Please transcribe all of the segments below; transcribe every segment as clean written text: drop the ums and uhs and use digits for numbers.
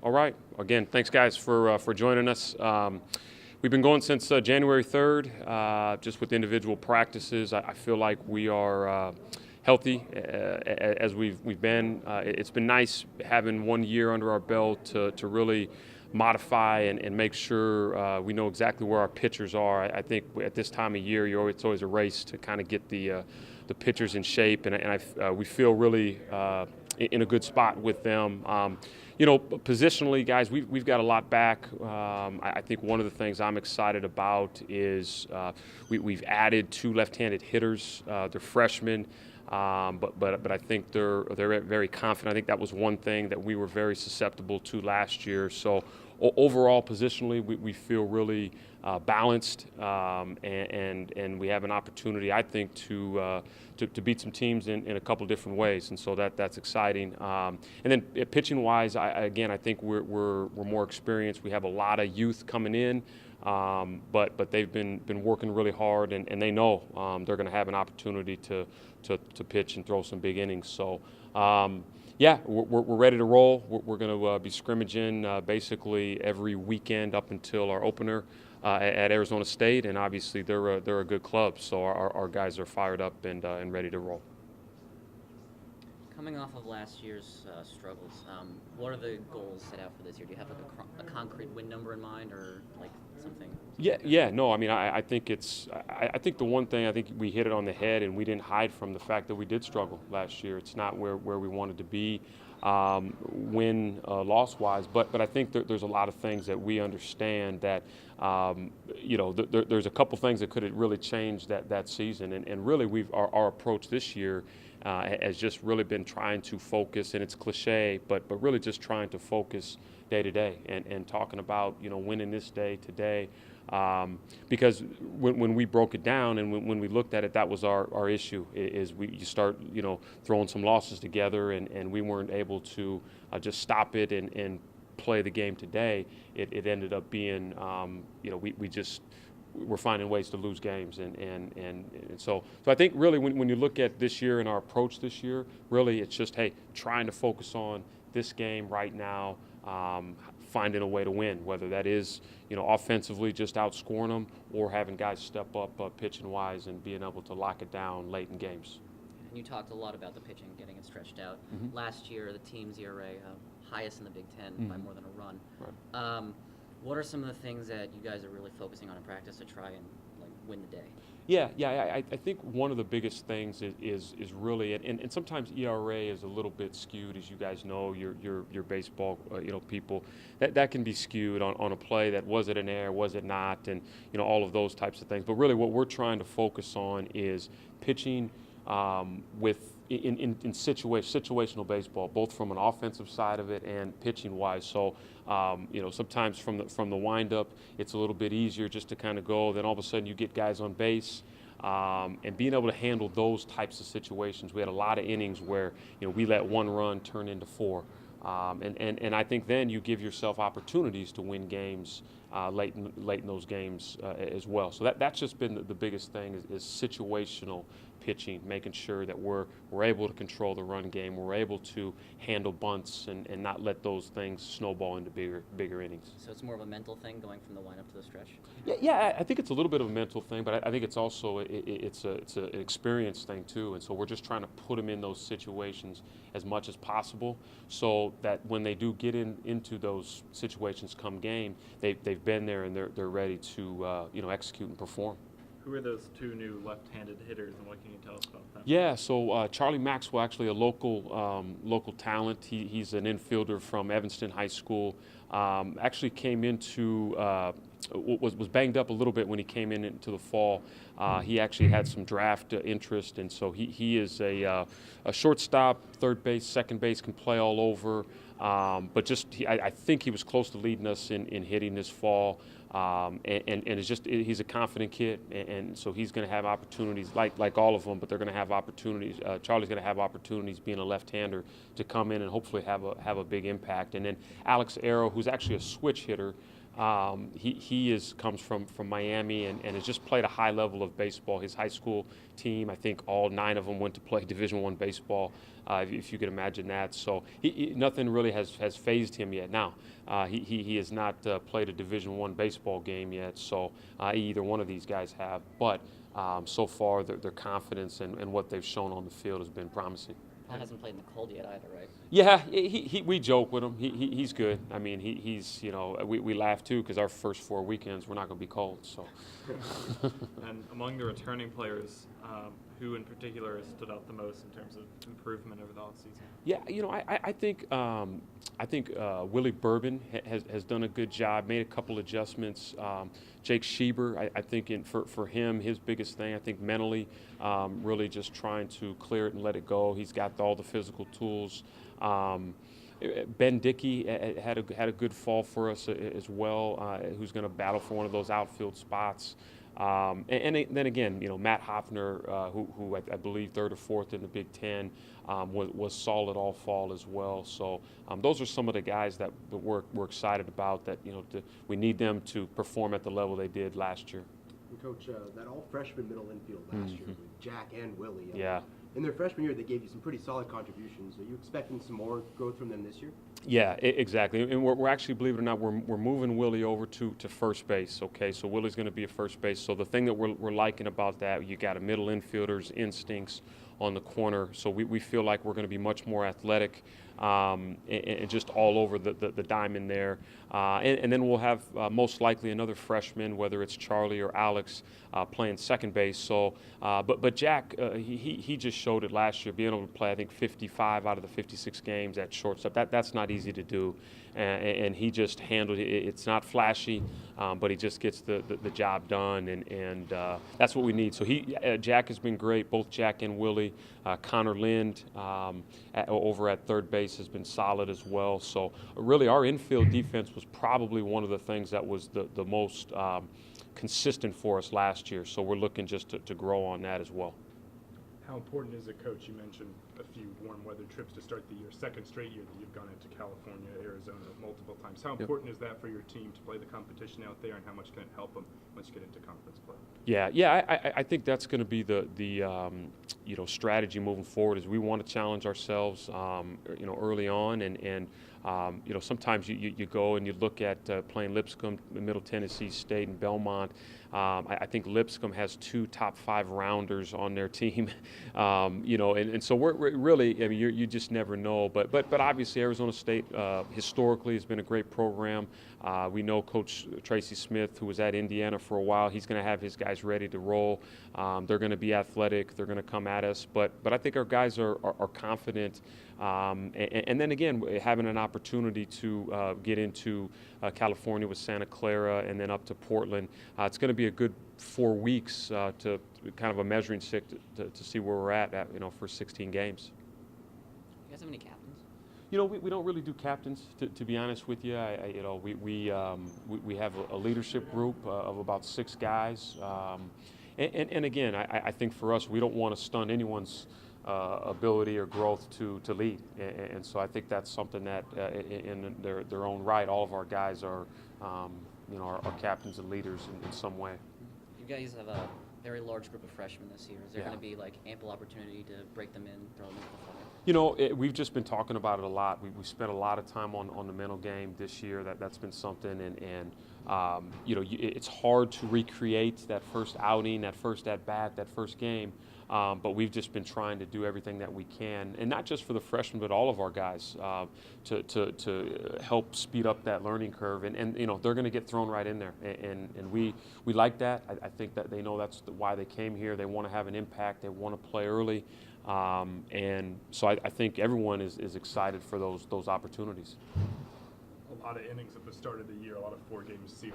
All right. Again, thanks guys for joining us. We've been going since January 3rd, just with individual practices. I feel like we are healthy as we've been. It's been nice having 1 year under our belt to really modify and make sure we know exactly where our pitchers are. I think at this time of year, it's always a race to kind of get the pitchers in shape, and we feel really in a good spot with them. Positionally, guys, we've got a lot back. I think one of the things I'm excited about is we've added 2 left-handed hitters. They're freshmen, but I think they're very confident. I think that was one thing that we were very susceptible to last year. So overall, positionally, we feel really balanced, and we have an opportunity, I think, to beat some teams in a couple different ways, and so that's exciting. And then pitching-wise, I think we're more experienced. We have a lot of youth coming in, but they've been working really hard, and they know they're going to have an opportunity to pitch and throw some big innings. So. We're ready to roll. We're going to be scrimmaging basically every weekend up until our opener at Arizona State, and obviously they're a good club, so our guys are fired up and ready to roll. Coming off of last year's struggles, what are the goals set out for this year? Do you have like a concrete win number in mind, or like something? No. I mean, I think I think the one thing, I think we hit it on the head, and we didn't hide from the fact that we did struggle last year. It's not where we wanted to be, loss-wise, but I think there's a lot of things that we understand that there's a couple things that could have really changed that season, and really our approach this year has just really been trying to focus, and it's cliche, but really just trying to focus day to day and talking about winning this day today, because when we broke it down and when we looked at it, that was our issue. You start throwing some losses together, and we weren't able to just stop it and play the game today. It ended up being we're finding ways to lose games, and so I think really when you look at this year and our approach this year, really it's just trying to focus on this game right now, finding a way to win, whether that is offensively just outscoring them or having guys step up pitching wise and being able to lock it down late in games. And you talked a lot about the pitching, getting it stretched out. Mm-hmm. Last year, the team's ERA highest in the Big Ten by more than a run. Right. What are some of the things that you guys are really focusing on in practice to try and win the day? I think one of the biggest things is really, and sometimes ERA is a little bit skewed, as you guys know, your baseball people, that can be skewed on a play that was it an error, was it not, and all of those types of things. But really, what we're trying to focus on is pitching in situational baseball, both from an offensive side of it and pitching wise. So sometimes from the windup, it's a little bit easier just to kind of go. Then all of a sudden you get guys on base, and being able to handle those types of situations. We had a lot of innings where we let 1 run turn into 4. And I think then you give yourself opportunities to win games late in those games as well. So that's just been the biggest thing is situational pitching, making sure that we're able to control the run game, we're able to handle bunts and not let those things snowball into bigger innings. So it's more of a mental thing going from the windup to the stretch? Yeah, I think it's a little bit of a mental thing, but I think it's also it's an experience thing too, and so we're just trying to put them in those situations as much as possible, so that when they do get into those situations come game, they've been there and they're ready to execute and perform. Who are those 2 new left-handed hitters, and what can you tell us about them? Yeah, so Charlie Maxwell, actually a local talent. He's an infielder from Evanston High School. Actually came into was banged up a little bit when he came into the fall. He actually had some draft interest, and so he is a shortstop, third base, second base, can play all over. But I think he was close to leading us in hitting this fall. And he's a confident kid, and so he's going to have opportunities like all of them, but they're going to have opportunities. Charlie's going to have opportunities being a left-hander to come in and hopefully have a big impact. And then Alex Arrow, who's actually a switch hitter, He comes from Miami and has just played a high level of baseball. His high school team, I think all 9 of them went to play Division I baseball, if you could imagine that. So nothing really has fazed him yet. Now, he has not played a Division I baseball game yet, so either one of these guys have. But so far, their confidence and what they've shown on the field has been promising. Paul hasn't played in the cold yet either, right? Yeah, we joke with him. He's good. I mean, he's we laugh too because our first 4 weekends we're not going to be cold. So. And among the returning players, who in particular has stood out the most in terms of improvement over the offseason? Yeah, I think Willie Bourbon has done a good job, made a couple adjustments. Jake Schieber, I think for him, his biggest thing, I think mentally, really just trying to clear it and let it go. He's got all the physical tools. Ben Dickey had a good fall for us as well, who's going to battle for one of those outfield spots. And then again, Matt Hoffner, who I believe 3rd or 4th in the Big Ten, was solid all fall as well. So those are some of the guys that we're excited about. That we need them to perform at the level they did last year. And Coach, that all freshman middle infield last year with Jack and Willie. Yeah. In their freshman year, they gave you some pretty solid contributions. Are you expecting some more growth from them this year? Yeah, exactly. And we're actually, believe it or not, we're moving Willie over to first base. Okay, so Willie's going to be at first base. So the thing that we're liking about that, you got a middle infielder's instincts on the corner. So we feel like we're going to be much more athletic and just all over the diamond there. And then we'll have most likely another freshman, whether it's Charlie or Alex, playing second base. So, but Jack, he just showed it last year, being able to play, I think, 55 out of the 56 games at shortstop. That's not easy to do. And he just handled it. It's not flashy, but he just gets the job done, and that's what we need. So Jack has been great, both Jack and Willie. Connor Lind over at third base has been solid as well. So really our infield defense was probably one of the things that was the most consistent for us last year. So we're looking just to grow on that as well. How important is it, Coach? You mentioned a few warm weather trips to start the year, second straight year that you've gone into California, Arizona multiple times. How important is that for your team to play the competition out there, and how much can it help them once you get into conference play? Yeah. I think that's going to be the strategy moving forward. Is we want to challenge ourselves, early on, and sometimes you go and you look at playing Lipscomb, Middle Tennessee State, and Belmont. I think Lipscomb has 2 top 5 rounders on their team, and so we're really, I mean, you just never know. But obviously Arizona State historically has been a great program. We know Coach Tracy Smith, who was at Indiana for a while. He's going to have his guys ready to roll. They're going to be athletic. They're going to come at us. But I think our guys are confident. And then again, having an opportunity to get into California with Santa Clara and then up to Portland, it's going to be a good 4 weeks to kind of a measuring stick to see where we're at for 16 games. You guys have any captains? We don't really do captains, to be honest with you. We have a leadership group of about 6 guys, and again, I think for us, we don't want to stun anyone's ability or growth to lead, and so I think that's something that in their own right, all of our guys are captains and leaders in some way. You guys have a very large group of freshmen this year. Is there going to be ample opportunity to break them in, throw them into the fire? We've just been talking about it a lot. We spent a lot of time on the mental game this year. That's been something, and it's hard to recreate that first outing, that first at bat, that first game. But we've just been trying to do everything that we can, and not just for the freshmen, but all of our guys, to help speed up that learning curve. And they're going to get thrown right in there, and we like that. I think that they know that's why they came here. They want to have an impact. They want to play early, and so I think everyone is excited for those opportunities. A lot of innings at the start of the year, a lot of 4-game series.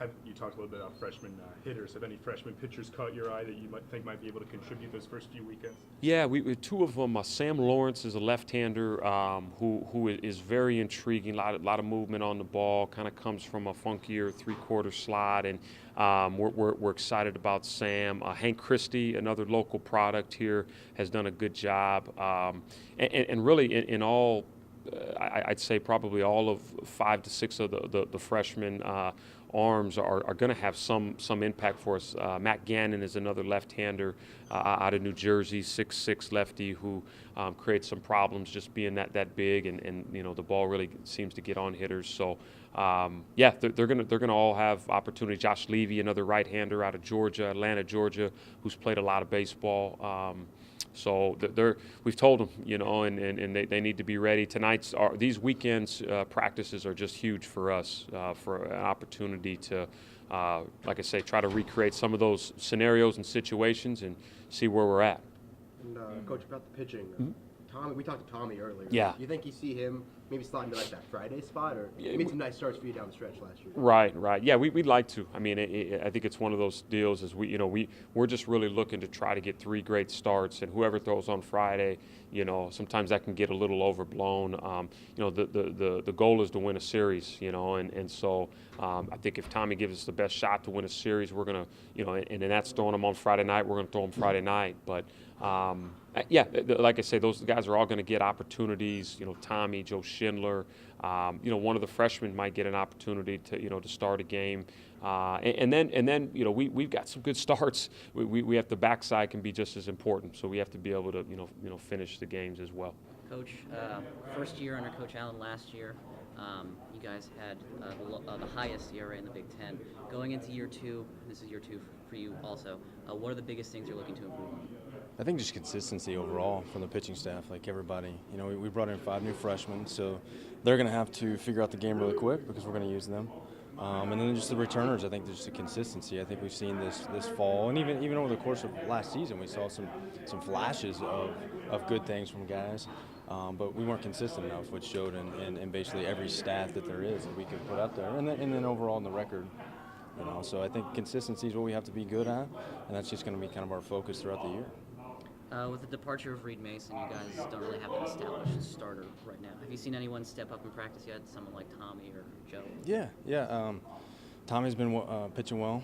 Yeah. You talked a little bit about freshman hitters. Have any freshman pitchers caught your eye that you might be able to contribute those first few weekends? Yeah, we 2 of them. Sam Lawrence is a left-hander who is very intriguing. A lot of movement on the ball. Kind of comes from a funkier 3/4 slide, and we're excited about Sam. Hank Christie, another local product here, has done a good job. And really, in all I'd say probably all of 5 to 6 of the freshman arms are going to have some impact for us. Matt Gannon is another left-hander out of New Jersey, 6'6" lefty who creates some problems just being that big, and the ball really seems to get on hitters. So they're gonna all have opportunity. Josh Levy, another right-hander out of Georgia, Atlanta, Georgia, who's played a lot of baseball. So we've told them, and they need to be ready. These weekends practices are just huge for us for an opportunity to, like I say, try to recreate some of those scenarios and situations and see where we're at. And Coach, about the pitching, Tommy, we talked to Tommy earlier. Yeah. Do you think you see him maybe sliding to like that Friday spot, or he made some nice starts for you down the stretch last year? Right. Yeah, we'd like to. I mean, I think it's one of those deals. Is we're just really looking to try to get 3 great starts, and whoever throws on Friday, sometimes that can get a little overblown. The goal is to win a series, and so I think if Tommy gives us the best shot to win a series, we're gonna, and then that's throwing him on Friday night. We're gonna throw him Friday night, but. Like I say, those guys are all going to get opportunities. Tommy, Joe Schindler. One of the freshmen might get an opportunity to start a game, and then we've got some good starts. We have the backside can be just as important, so we have to be able to finish the games as well. Coach, first year under Coach Allen last year, you guys had the highest ERA in the Big Ten. Going into year 2, this is year 2 for you also. What are the biggest things you're looking to improve on? I think just consistency overall from the pitching staff, like everybody. We brought in 5 new freshmen, so they're going to have to figure out the game really quick because we're going to use them. And then just the returners, I think there's just a consistency. I think we've seen this fall, and even over the course of last season, we saw some flashes of good things from guys. But we weren't consistent enough, which showed in basically every stat that there is that we could put out there, and then overall in the record. So I think consistency is what we have to be good at, and that's just going to be kind of our focus throughout the year. With the departure of Reed Mason, you guys don't really have an established starter right now. Have you seen anyone step up in practice yet? Someone like Tommy or Joe? Yeah. Tommy's been pitching well.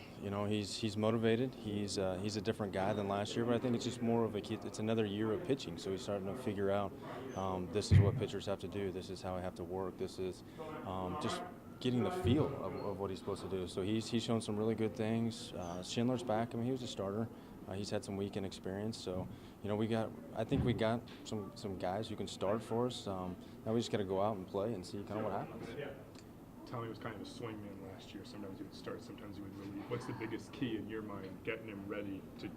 He's motivated. He's a different guy than last year, but I think it's just more of it's another year of pitching. So he's starting to figure out this is what pitchers have to do. This is how I have to work. This is just getting the feel of what he's supposed to do. So he's shown some really good things. Schindler's back. I mean, he was a starter. He's had some weekend experience. So I think we got some guys who can start for us. Now we just got to go out and play and see kind of what happens. Tommy was kind of a swingman last year. Sometimes he would start, sometimes he would relieve. What's the biggest key in your mind, getting him ready to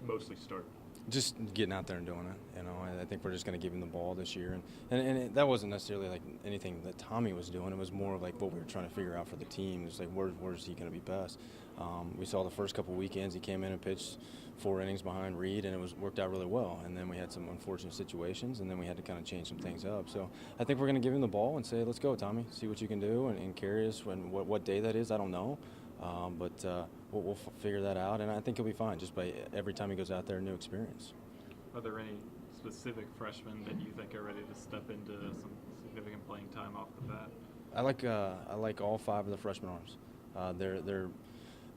mostly start? Just getting out there and doing it. I think we're just going to give him the ball this year, and that wasn't necessarily like anything that Tommy was doing. It was more of like what we were trying to figure out for the team. It's like where's he going to be best? We saw the first couple weekends he came in and pitched 4 innings behind Reed, and it worked out really well. And then we had some unfortunate situations, and then we had to kind of change some things up. So I think we're going to give him the ball and say, let's go, Tommy, see what you can do, and carry us. What day that is, I don't know. But we'll figure that out, and I think he'll be fine just by every time he goes out there, a new experience. Are there any specific freshmen that you think are ready to step into some significant playing time off the bat? I like all 5 of the freshman arms.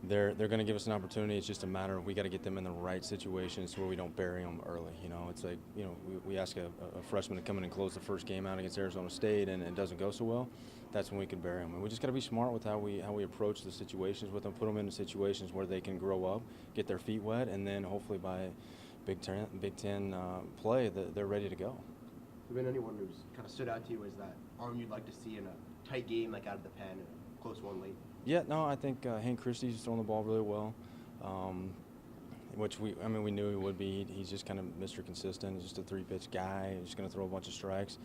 They're going to give us an opportunity. It's just a matter of we got to get them in the right situations where we don't bury them early. It's like we ask a freshman to come in and close the first game out against Arizona State, and it doesn't go so well. That's when we can bury them. And we just got to be smart with how we approach the situations with them, put them into situations where they can grow up, get their feet wet, and then hopefully by Big Ten play, they're ready to go. Has there been anyone who's kind of stood out to you as that arm you'd like to see in a tight game, like out of the pen, and a close one late? Yeah, no, I think Hank Christie's throwing the ball really well, which we knew he would be. He's just kind of Mr. Consistent. He's just a 3-pitch guy. He's going to throw a bunch of strikes.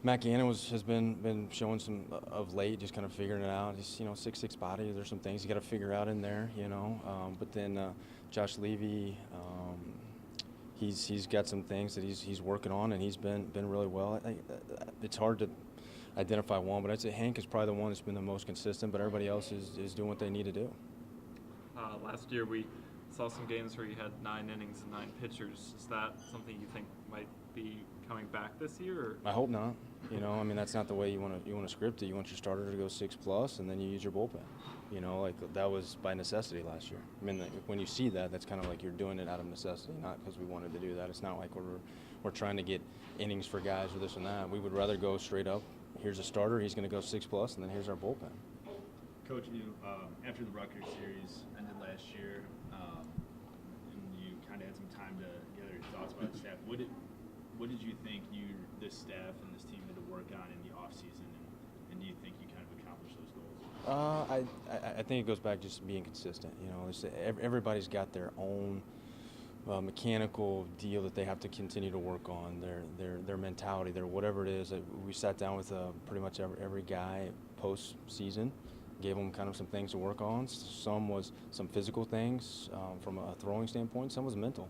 Matt Gannon has been showing some of late, just kind of figuring it out. He's 6'6" body. There's some things you got to figure out in there, But then Josh Levy, he's got some things that he's working on, and he's been really well. It's hard to identify one, but I'd say Hank is probably the one that's been the most consistent, but everybody else is doing what they need to do. Last year we saw some games where you had 9 innings and 9 pitchers. Is that something you think might be coming back this year? Or? I hope not. That's not the way you want to script it. You want your starter to go 6+, and then you use your bullpen. That was by necessity last year. When you see that, that's kind of like you're doing it out of necessity, not because we wanted to do that. It's not like we're trying to get innings for guys or this and that. We would rather go straight up. Here's a starter. He's going to go 6+, and then here's our bullpen. Coach, after the Rutgers series ended last year, and you kind of had some time to gather your thoughts about the staff, what did you think this staff and this team had to work on in the offseason, and do you think you kind of accomplished those goals? I think it goes back just being consistent. You know, everybody's got their own mechanical deal that they have to continue to work on, their mentality, their whatever it is. We sat down with pretty much every guy post-season, gave them kind of some things to work on. Some was some physical things from a throwing standpoint. Some was mental.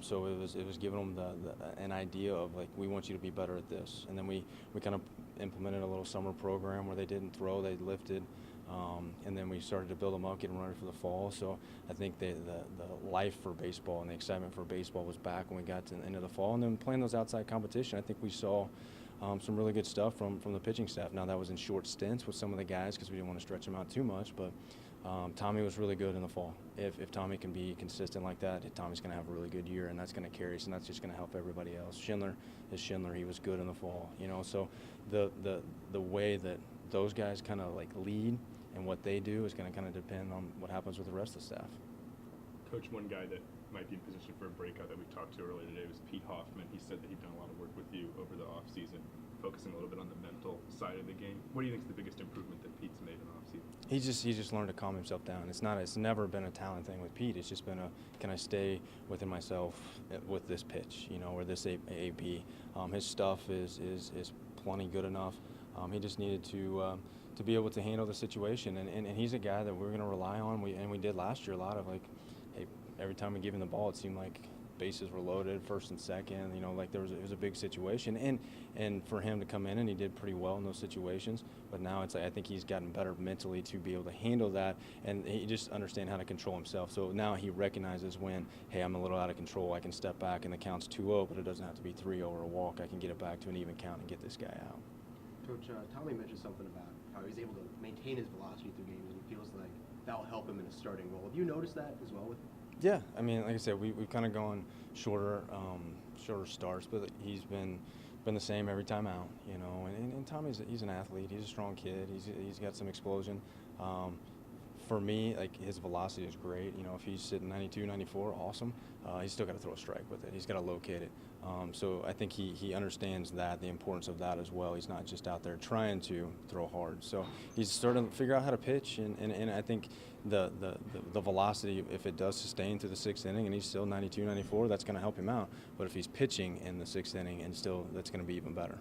So it was giving them an idea of, like, we want you to be better at this. And then we kind of implemented a little summer program where they didn't throw, they lifted. And then we started to build them up, get them ready for the fall. So I think the life for baseball and the excitement for baseball was back when we got to the end of the fall. And then playing those outside competition, I think we saw some really good stuff from the pitching staff. Now, that was in short stints with some of the guys because we didn't want to stretch them out too much. But Tommy was really good in the fall. If Tommy can be consistent like that, Tommy's going to have a really good year, and that's going to carry us, and that's just going to help everybody else. Schindler is Schindler. He was good in the fall. You know, so the way that those guys kind of like lead and what they do is going to kind of depend on what happens with the rest of the staff. Coach, one guy that might be in position for a breakout that we talked to earlier today was Pete Hoffman. He said that he'd done a lot of work with you over the offseason, focusing a little bit on the mental side of the game. What do you think is the biggest improvement that Pete's made in the offseason? He's just learned to calm himself down. It's never been a talent thing with Pete. It's just been can I stay within myself with this pitch, you know, or this AB. His stuff is plenty good enough. He just needed to be able to handle the situation, and he's a guy that we're going to rely on. We did last year a lot of, like, hey, every time we give him the ball, it seemed like bases were loaded, first and second. You know, like it was a big situation, and for him to come in, and he did pretty well in those situations. But now it's like I think he's gotten better mentally to be able to handle that, and he just understand how to control himself. So now he recognizes when, hey, I'm a little out of control. I can step back, and the count's 2-0, but it doesn't have to be 3-0 or a walk. I can get it back to an even count and get this guy out. Coach, Tommy mentioned something about how he's able to maintain his velocity through games, and he feels like that'll help him in a starting role. Have you noticed that as well with him? Yeah, I mean, like I said, we've kind of gone shorter starts, but he's been the same every time out, you know. And Tommy's he's an athlete. He's a strong kid. He's got some explosion. For me, like, his velocity is great. You know, if he's sitting 92, 94, awesome. He's still got to throw a strike with it. He's got to locate it. So I think he understands the importance of that as well. He's not just out there trying to throw hard. So he's starting to figure out how to pitch, and I think the velocity, if it does sustain through the sixth inning and he's still 92, 94, that's going to help him out. But if he's pitching in the sixth inning and still, that's going to be even better.